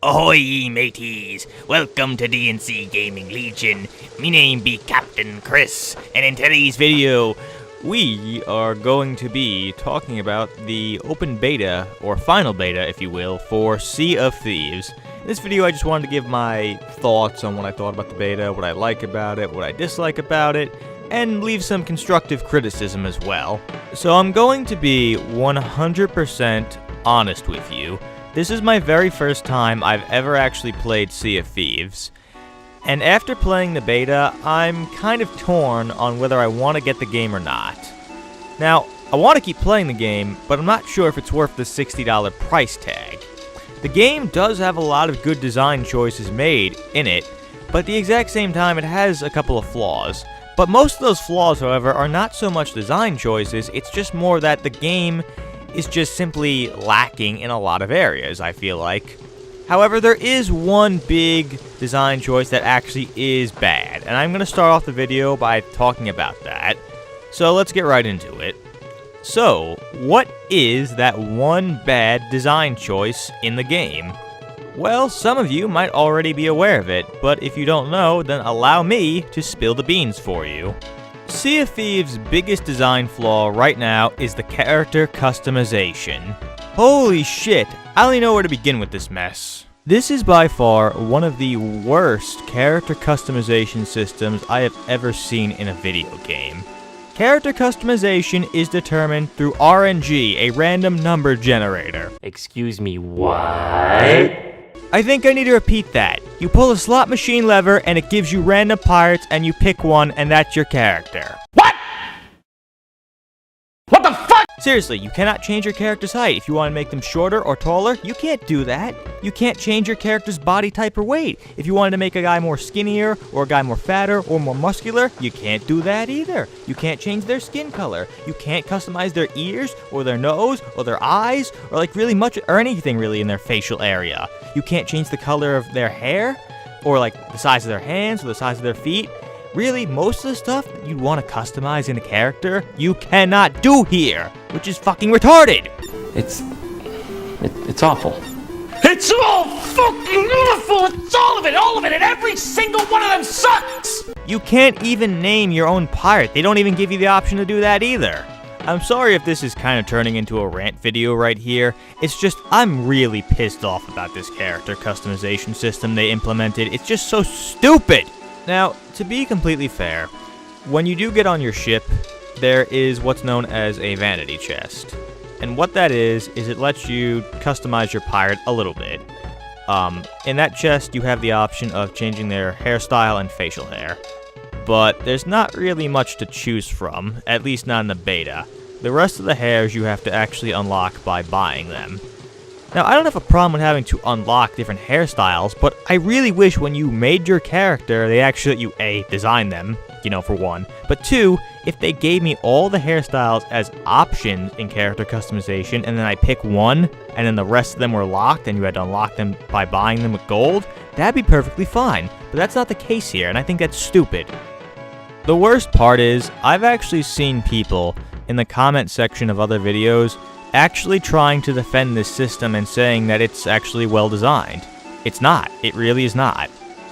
Ahoy ye mateys, welcome to D&CGaming Legion. Me name be Captain Chris, and in today's video, we are going to be talking about the open beta, or final beta if you will, for Sea of Thieves. In this video I just wanted to give my thoughts on what I thought about the beta, what I like about it, what I dislike about it, and leave some constructive criticism as well. So I'm going to be 100% honest with you. This is my very first time I've ever actually played Sea of Thieves, and after playing the beta, I'm kind of torn on whether I want to get the game or not. Now, I want to keep playing the game, but I'm not sure if it's worth the $60 price tag. The game does have a lot of good design choices made in it, but at the exact same time it has a couple of flaws. But most of those flaws, however, are not so much design choices, it's just more that the game is just simply lacking in a lot of areas, I feel like. However, there is one big design choice that actually is bad, and I'm going to start off the video by talking about that. So let's get right into it. So, what is that one bad design choice in the game? Well, some of you might already be aware of it, but if you don't know, then allow me to spill the beans for you. Sea of Thieves' biggest design flaw right now is the character customization. Holy shit, I don't even know where to begin with this mess. This is by far one of the worst character customization systems I have ever seen in a video game. Character customization is determined through RNG, a random number generator. Excuse me, what? I think I need to repeat that. You pull a slot machine lever and it gives you random pirates and you pick one and that's your character. What? What the fuck? Seriously, you cannot change your character's height. If you want to make them shorter or taller, you can't do that. You can't change your character's body type or weight. If you wanted to make a guy more skinnier or a guy more fatter or more muscular, you can't do that either. You can't change their skin color. You can't customize their ears or their nose or their eyes or like really much or anything really in their facial area. You can't change the color of their hair or like the size of their hands or the size of their feet. Really, most of the stuff that you'd want to customize in a character, you cannot do here, which is fucking retarded. It's awful. It's all fucking awful! It's all of it, and every single one of them sucks! You can't even name your own pirate. They don't even give you the option to do that either. I'm sorry if this is kind of turning into a rant video right here. It's just, I'm really pissed off about this character customization system they implemented. It's just so stupid! Now, to be completely fair, when you do get on your ship, there is what's known as a vanity chest. And what that is it lets you customize your pirate a little bit. In that chest, you have the option of changing their hairstyle and facial hair. But there's not really much to choose from, at least not in the beta. The rest of the hairs you have to actually unlock by buying them. Now, I don't have a problem with having to unlock different hairstyles, but I really wish when you made your character, they actually let you, A, design them, for one, but two, if they gave me all the hairstyles as options in character customization, and then I pick one, and then the rest of them were locked, and you had to unlock them by buying them with gold, that'd be perfectly fine, but that's not the case here, and I think that's stupid. The worst part is, I've actually seen people in the comment section of other videos actually trying to defend this system and saying that it's actually well designed. It's not. It really is not.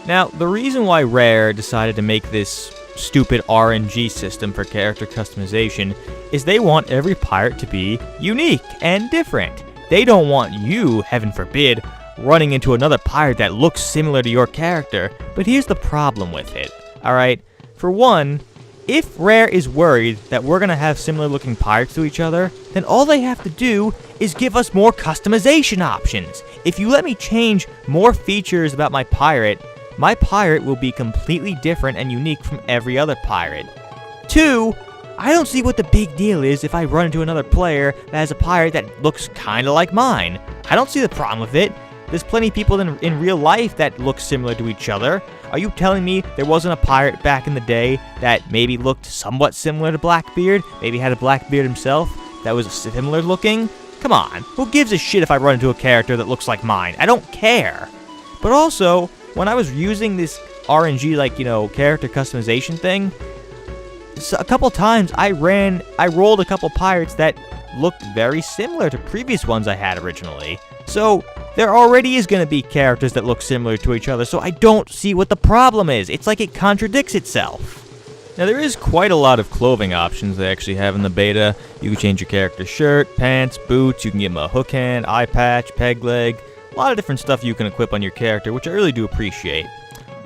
Now, the reason why Rare decided to make this stupid RNG system for character customization is they want every pirate to be unique and different. They don't want you, heaven forbid, running into another pirate that looks similar to your character. But here's the problem with it, alright? For one, if Rare is worried that we're going to have similar looking pirates to each other, then all they have to do is give us more customization options. If you let me change more features about my pirate will be completely different and unique from every other pirate. Two, I don't see what the big deal is if I run into another player that has a pirate that looks kind of like mine. I don't see the problem with it. There's plenty of people in real life that look similar to each other. Are you telling me there wasn't a pirate back in the day that maybe looked somewhat similar to Blackbeard? Maybe had a Blackbeard himself that was similar looking? Come on, who gives a shit if I run into a character that looks like mine? I don't care. But also, when I was using this RNG, character customization thing, a couple times I rolled a couple pirates that looked very similar to previous ones I had originally. So, there already is going to be characters that look similar to each other, so I don't see what the problem is. It's like it contradicts itself. Now, there is quite a lot of clothing options they actually have in the beta. You can change your character's shirt, pants, boots, you can give them a hook hand, eye patch, peg leg, a lot of different stuff you can equip on your character, which I really do appreciate.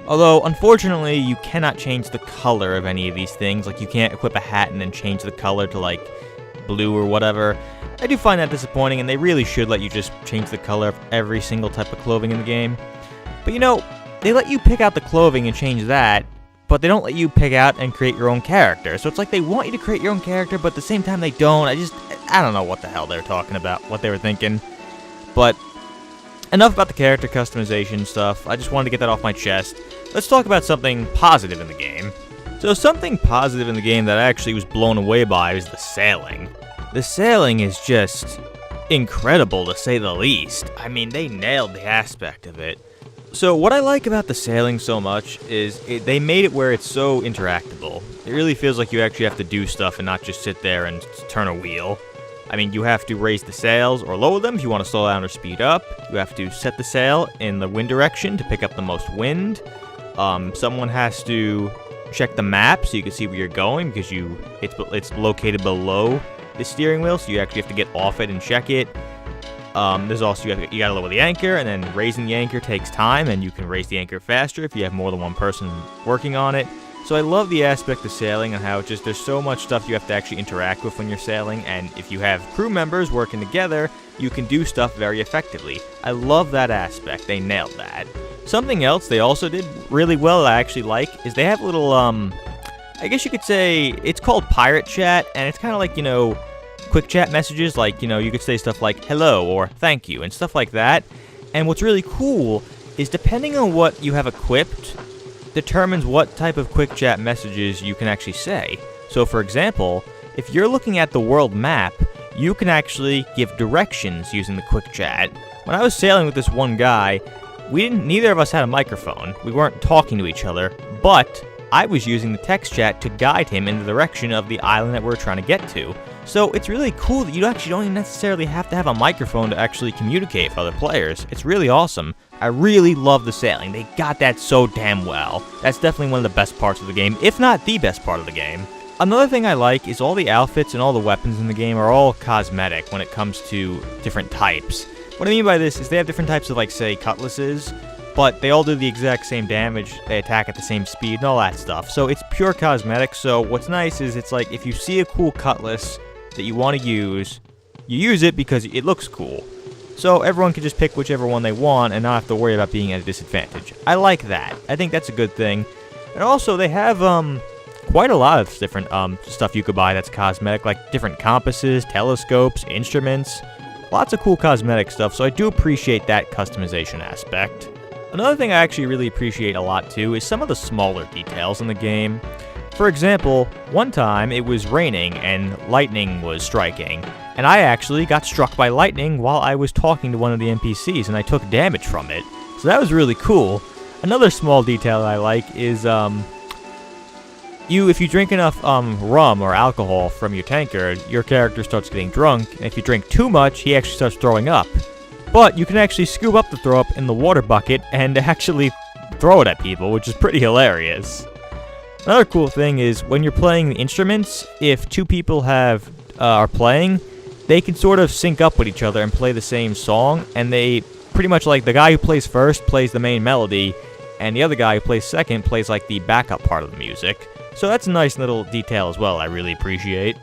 Although, unfortunately, you cannot change the color of any of these things. Like, you can't equip a hat and then change the color to, like, blue or whatever. I do find that disappointing, and they really should let you just change the color of every single type of clothing in the game. But, you know, they let you pick out the clothing and change that, but they don't let you pick out and create your own character. So it's like they want you to create your own character, but at the same time they don't. I don't know what the hell they're talking about, what they were thinking. But enough about the character customization stuff. I just wanted to get that off my chest. Let's talk about something positive in the game. So something positive in the game that I actually was blown away by is the sailing. The sailing is just incredible, to say the least. I mean, they nailed the aspect of it. So what I like about the sailing so much is they made it where it's so interactable. It really feels like you actually have to do stuff and not just sit there and turn a wheel. I mean, you have to raise the sails or lower them if you want to slow down or speed up. You have to set the sail in the wind direction to pick up the most wind. Someone has to check the map so you can see where you're going, because it's located below the steering wheel, so you actually have to get off it and check it. There's also, you gotta lower the anchor, and then raising the anchor takes time, and you can raise the anchor faster if you have more than one person working on it. So I love the aspect of sailing and how there's so much stuff you have to actually interact with when you're sailing, and if you have crew members working together, you can do stuff very effectively. I love that aspect. They nailed that. Something else they also did really well that I actually like is they have little, I guess you could say, it's called pirate chat, and it's kind of like, you know, quick chat messages. Like, you know, you could say stuff like hello or thank you and stuff like that. And what's really cool is depending on what you have equipped determines what type of quick chat messages you can actually say. So for example, if you're looking at the world map, you can actually give directions using the quick chat. When I was sailing with this one guy, neither of us had a microphone. We weren't talking to each other, but I was using the text chat to guide him in the direction of the island that we're trying to get to. So it's really cool that you actually don't even necessarily have to have a microphone to actually communicate with other players. It's really awesome. I really love the sailing. They got that so damn well. That's definitely one of the best parts of the game, if not the best part of the game. Another thing I like is all the outfits and all the weapons in the game are all cosmetic when it comes to different types. What I mean by this is they have different types of, like, say, cutlasses, but they all do the exact same damage, they attack at the same speed, and all that stuff. So it's pure cosmetic, so what's nice is it's like if you see a cool cutlass that you want to use, you use it because it looks cool. So everyone can just pick whichever one they want and not have to worry about being at a disadvantage. I like that. I think that's a good thing. And also, they have quite a lot of different stuff you could buy that's cosmetic, like different compasses, telescopes, instruments. Lots of cool cosmetic stuff, so I do appreciate that customization aspect. Another thing I actually really appreciate a lot too is some of the smaller details in the game. For example, one time it was raining and lightning was striking, and I actually got struck by lightning while I was talking to one of the NPCs, and I took damage from it. So that was really cool. Another small detail I like is if you drink enough rum or alcohol from your tankard, your character starts getting drunk, and if you drink too much, he actually starts throwing up. But you can actually scoop up the throw up in the water bucket and actually throw it at people, which is pretty hilarious. Another cool thing is when you're playing the instruments, if two people are playing, they can sort of sync up with each other and play the same song, and they pretty much, like, the guy who plays first plays the main melody, and the other guy who plays second plays, like, the backup part of the music. So that's a nice little detail as well I really appreciate.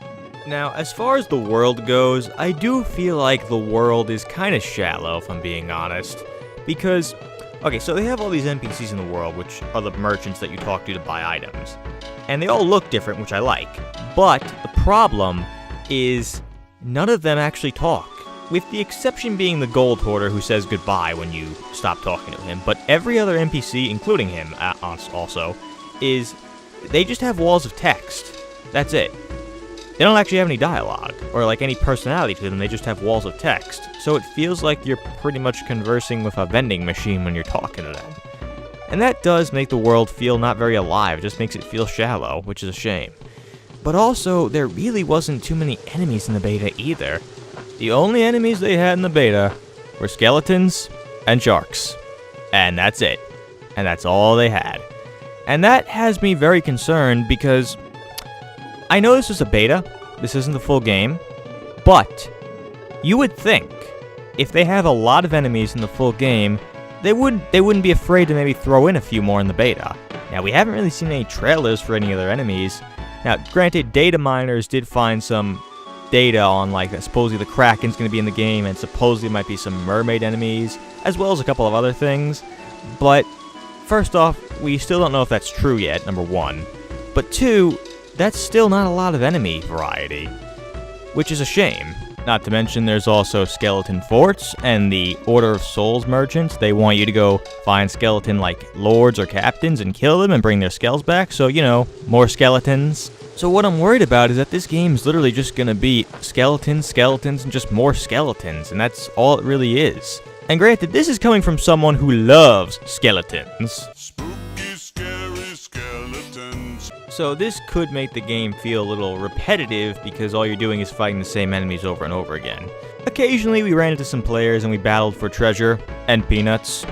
Now, as far as the world goes, I do feel like the world is kind of shallow, if I'm being honest. Because, okay, so they have all these NPCs in the world, which are the merchants that you talk to buy items. And they all look different, which I like. But the problem is none of them actually talk. With the exception being the gold hoarder who says goodbye when you stop talking to him. But every other NPC, including him also, they just have walls of text. That's it. They don't actually have any dialogue, or like any personality to them, they just have walls of text. So it feels like you're pretty much conversing with a vending machine when you're talking to them. And that does make the world feel not very alive, it just makes it feel shallow, which is a shame. But also, there really wasn't too many enemies in the beta either. The only enemies they had in the beta were skeletons and sharks. And that's it. And that's all they had. And that has me very concerned because I know this is a beta, this isn't the full game, but you would think if they have a lot of enemies in the full game, they wouldn't be afraid to maybe throw in a few more in the beta. Now, we haven't really seen any trailers for any other enemies. Now, granted, data miners did find some data on, like, supposedly the Kraken's going to be in the game, and supposedly might be some mermaid enemies, as well as a couple of other things. But, first off, we still don't know if that's true yet, number one. But two, that's still not a lot of enemy variety, which is a shame. Not to mention, there's also skeleton forts and the Order of Souls merchants. They want you to go find skeleton, like, lords or captains and kill them and bring their skulls back. So, you know, more skeletons. So what I'm worried about is that this game is literally just going to be skeletons, and just more skeletons. And that's all it really is. And granted, this is coming from someone who loves skeletons. Spooky, scary skeletons. So this could make the game feel a little repetitive because all you're doing is fighting the same enemies over and over again. Occasionally we ran into some players and we battled for treasure and peanuts.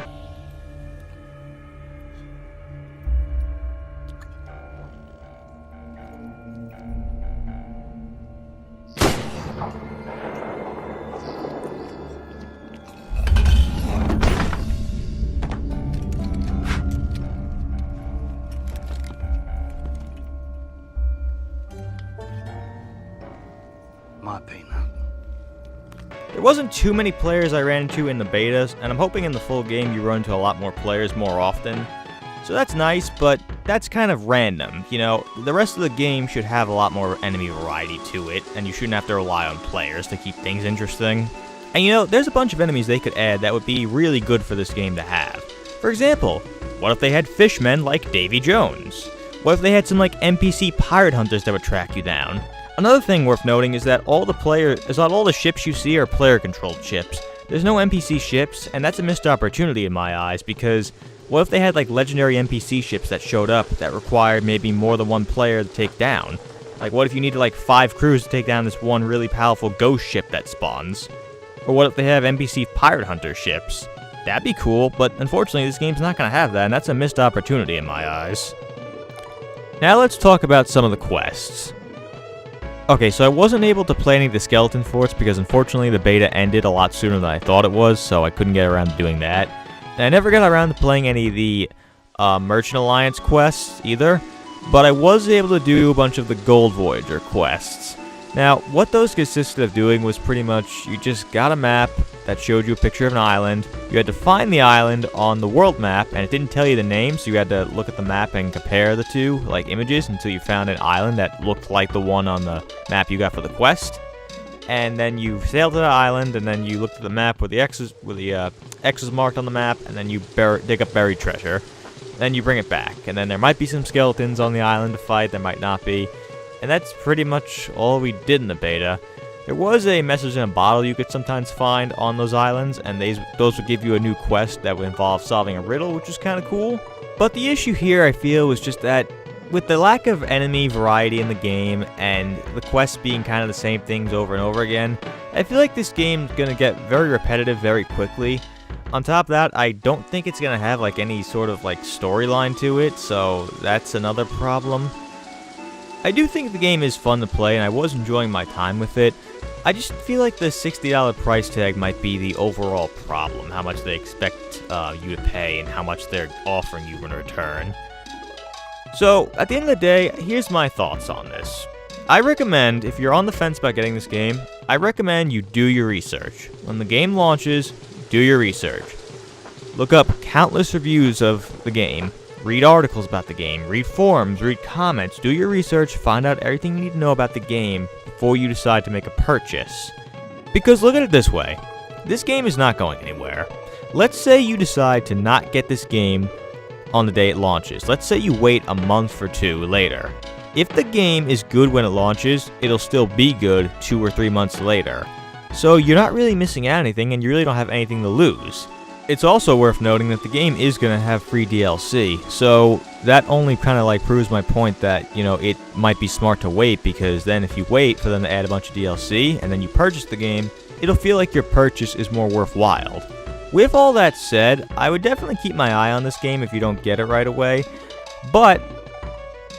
My peanut. There wasn't too many players I ran into in the betas, and I'm hoping in the full game you run into a lot more players more often. So that's nice, but that's kind of random. You know, the rest of the game should have a lot more enemy variety to it, and you shouldn't have to rely on players to keep things interesting. And you know, there's a bunch of enemies they could add that would be really good for this game to have. For example, what if they had fishmen like Davy Jones? What if they had some like NPC pirate hunters that would track you down? Another thing worth noting is that all the ships you see are player-controlled ships. There's no NPC ships, and that's a missed opportunity in my eyes, because what if they had like legendary NPC ships that showed up that required maybe more than one player to take down? Like what if you needed like 5 crews to take down this one really powerful ghost ship that spawns? Or what if they have NPC pirate hunter ships? That'd be cool, but unfortunately this game's not going to have that, and that's a missed opportunity in my eyes. Now let's talk about some of the quests. Okay, so I wasn't able to play any of the skeleton forts because unfortunately the beta ended a lot sooner than I thought it was, so I couldn't get around to doing that. And I never got around to playing any of the Merchant Alliance quests either, but I was able to do a bunch of the Gold Voyager quests. Now, what those consisted of doing was pretty much, you just got a map that showed you a picture of an island, you had to find the island on the world map, and it didn't tell you the name, so you had to look at the map and compare the two, like, images, until you found an island that looked like the one on the map you got for the quest. And then you sailed to the island, and then you looked at the map with the X's marked on the map, and then you dig up buried treasure. Then you bring it back, and then there might be some skeletons on the island to fight, there might not be. And that's pretty much all we did in the beta. There was a message in a bottle you could sometimes find on those islands, and those would give you a new quest that would involve solving a riddle, which is kind of cool. But the issue here, I feel, was just that with the lack of enemy variety in the game, and the quests being kind of the same things over and over again, I feel like this game's gonna get very repetitive very quickly. On top of that, I don't think it's gonna have like any sort of like storyline to it, so that's another problem. I do think the game is fun to play, and I was enjoying my time with it. I just feel like the $60 price tag might be the overall problem, how much they expect you to pay and how much they're offering you in return. So, at the end of the day, here's my thoughts on this. I recommend, if you're on the fence about getting this game, I recommend you do your research. When the game launches, do your research. Look up countless reviews of the game. Read articles about the game, read forums, read comments, do your research, find out everything you need to know about the game before you decide to make a purchase. Because look at it this way, this game is not going anywhere. Let's say you decide to not get this game on the day it launches. Let's say you wait a month or 2 later. If the game is good when it launches, it'll still be good 2 or 3 months later. So you're not really missing out on anything, and you really don't have anything to lose. It's also worth noting that the game is going to have free DLC, so that only kind of like proves my point that, you know, it might be smart to wait, because then if you wait for them to add a bunch of DLC and then you purchase the game, it'll feel like your purchase is more worthwhile. With all that said, I would definitely keep my eye on this game if you don't get it right away, but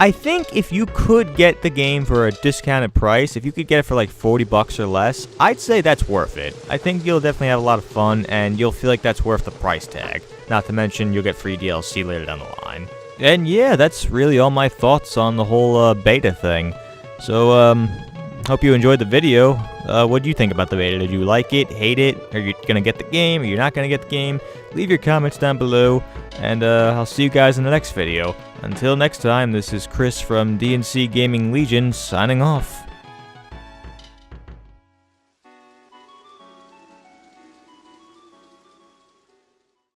I think if you could get the game for a discounted price, if you could get it for like 40 bucks or less, I'd say that's worth it. I think you'll definitely have a lot of fun, and you'll feel like that's worth the price tag. Not to mention, you'll get free DLC later down the line. And yeah, that's really all my thoughts on the whole beta thing. So, hope you enjoyed the video. What do you think about the beta? Did you like it, hate it? Are you gonna get the game? Are you not gonna get the game? Leave your comments down below, and I'll see you guys in the next video. Until next time, this is Chris from D&CGaming Legion signing off.